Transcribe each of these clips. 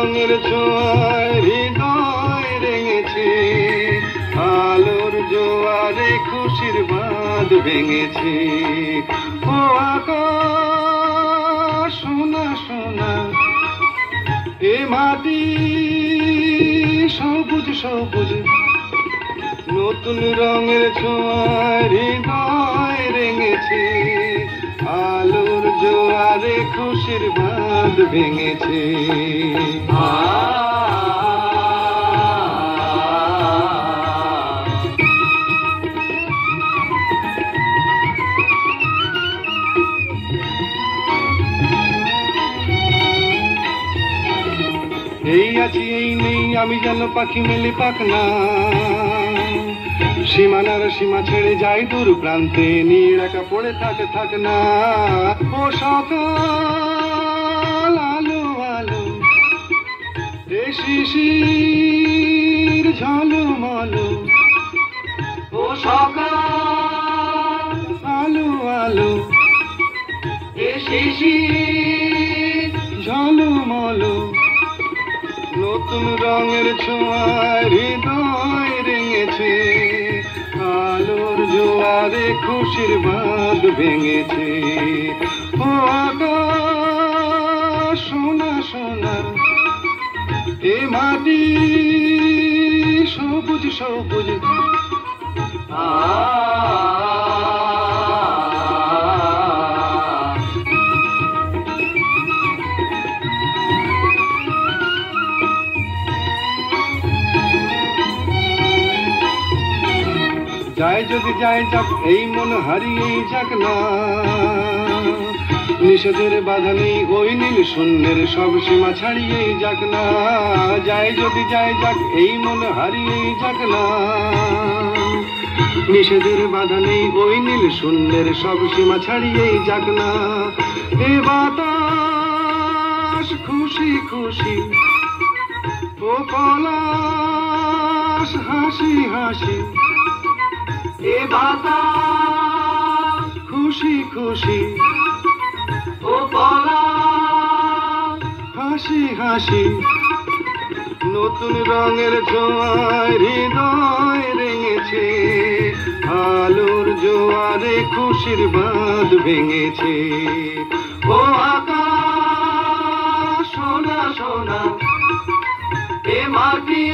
রঙের ছোঁয়ায় হৃদয় রেঙেছে, আলোর জোয়ারে খুশির বাঁধ ভেঙেছে। ও আকাশ সোনা সোনা, এ মাটি সবুজ সবুজ, নতুন রঙের ছোঁয়ায় হৃদয় রেঙেছে, আলোর জোয়ারে খুশির বাঁধ ভেঙেছে। এই আছি এই নেই আমি যেন পাখি মেলে পাখনা, সীমানার সীমা ছেড়ে যাই দূর প্রান্তে, নীড় একা পড়ে থাক না। ও সকাল আলো আলো, এ শিশির ঝলমলো। ও সকাল আলো আলো, এ শিশির ঝলমলো, নতুন রঙের ছোঁয়ায় হৃদয় রেঙেছে, আলোর জোয়ারে খুশির বাঁধ ভেঙেছে। ও আকাশ সোনা সোনা, এ মাটি সবুজ সবুজ। যায় যদি যায় যাক এই মন হারিয়েই যাক না, নিষেধের বাধা নেই ওই নীল শূন্যের সব সীমা ছাড়িয়েই যাক না। যায় যদি যায় যাক এই মন হারিয়েই যাক না, নিষেধের বাধা নেই ওই নীল শূন্যের সব সীমা ছাড়িয়েই যাক না। এ বাতাস খুশি খুশি, ও পলাশ হাসি হাসি, এ বাতাস খুশি খুশি, ও পলাশ হাসি হাসি, নতুন রঙের ছোঁয়ায় হৃদয় রেঙেছে, আলোর জোয়ারে খুশির বাঁধ ভেঙেছে। ও আকাশ সোনা সোনা, এ মাটি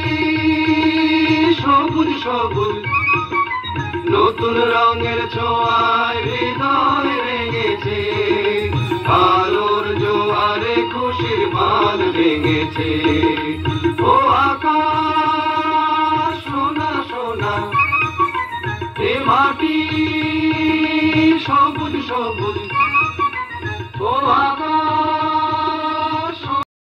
সবুজ সবুজ, নতুন রঙের ছোঁয়ায় হৃদয় রেঙেছে, আলোর জোয়ারে খুশির বাঁধ ভেঙেছে। ও আকাশ সোনা সোনা, এ মাটি সবুজ সবুজ, ও আকাশ